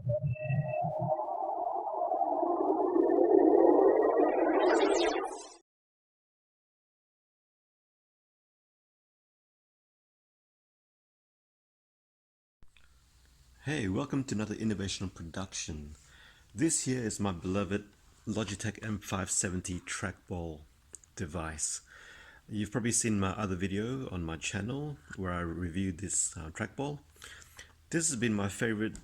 Hey, welcome to another innovational production. This here is my beloved Logitech M570 trackball device. You've probably seen my other video on my channel where I reviewed this trackball. This has been my favorite,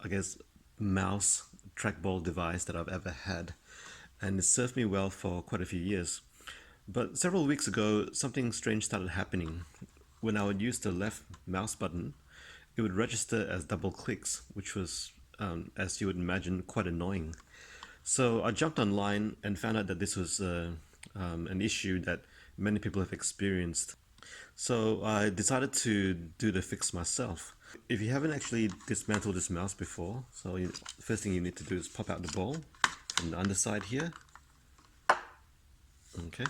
I guess, mouse trackball device that I've ever had, and it served me well for quite a few years. But several weeks ago, something strange started happening. When I would use the left mouse button, it would register as double clicks, which was, as you would imagine, quite annoying. So I jumped online and found out that this was an issue that many people have experienced. So I decided to do the fix myself. If you haven't actually dismantled this mouse before, the first thing you need to do is pop out the ball from the underside here. Okay.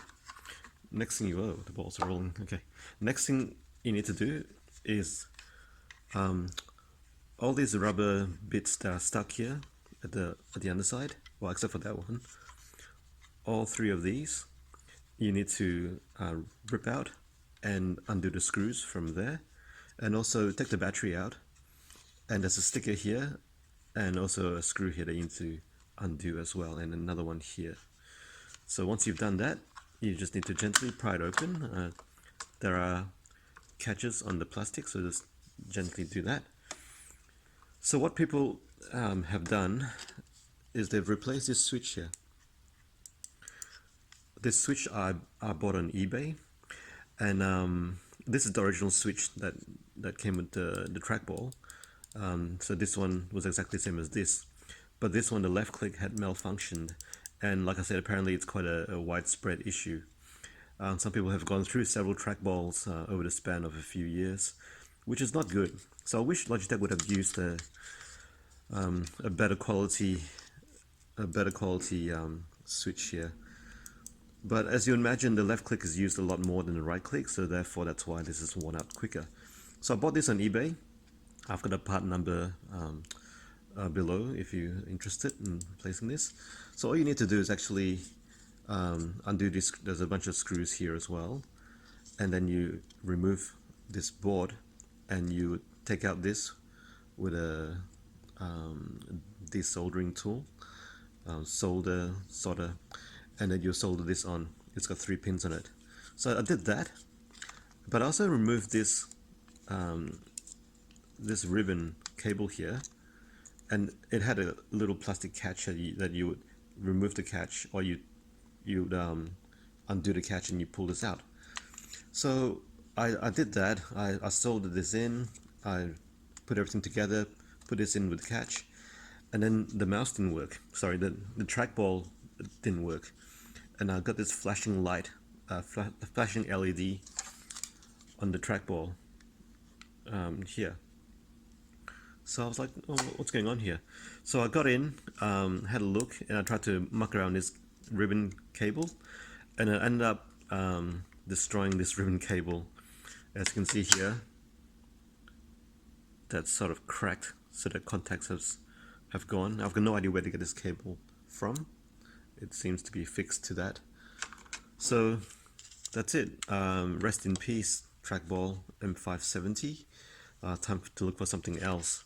Next thing the balls are rolling. Okay. Next thing you need to do is all these rubber bits that are stuck here at the underside, well, except for that one, all three of these you need to rip out and undo the screws from there, and also take the battery out, and there's a sticker here and also a screw here that you need to undo as well, and another one here. So once you've done that, you just need to gently pry it open. There are catches on the plastic, so just gently do that. So what people have done is they've replaced this switch here. This switch I bought on eBay, and this is the original switch that came with the trackball. So this one was exactly the same as this, but this one, the left click, had malfunctioned, and like I said, apparently it's quite a widespread issue. Some people have gone through several trackballs over the span of a few years, which is not good. So I wish Logitech would have used a better quality switch here. But as you imagine, the left click is used a lot more than the right click, so therefore that's why this is worn out quicker. So I bought this on eBay. I've got a part number below if you're interested in replacing this. So all you need to do is actually undo this. There's a bunch of screws here as well, and then you remove this board, and you take out this with a desoldering tool, solder, and then you solder this on. It's got 3 pins on it. So I did that, but I also removed this this ribbon cable here, and it had a little plastic catch that you would remove the catch, or you'd undo the catch and you pull this out. So I did that. I soldered this in, I put everything together, put this in with the catch, and then the mouse didn't work. Sorry, the trackball didn't work. And I got this flashing light, flashing LED on the trackball here. So I was like, oh, what's going on here? So I got in, had a look, and I tried to muck around this ribbon cable, and I ended up destroying this ribbon cable. As you can see here, that's sort of cracked, so the contacts have gone. I've got no idea where to get this cable from. It seems to be fixed to that. So that's it. Rest in peace, trackball M570. Time to look for something else.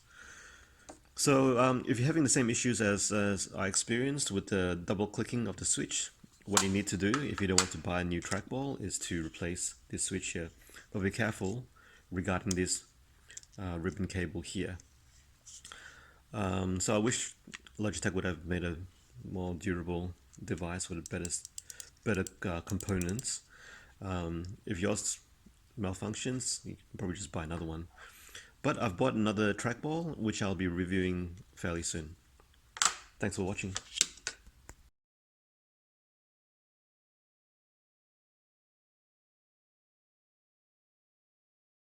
So if you're having the same issues as I experienced with the double clicking of the switch, what you need to do if you don't want to buy a new trackball is to replace this switch here. But be careful regarding this ribbon cable here. So I wish Logitech would have made a more durable device with better components. If yours malfunctions, you can probably just buy another one. But I've bought another trackball, which I'll be reviewing fairly soon. Thanks for watching.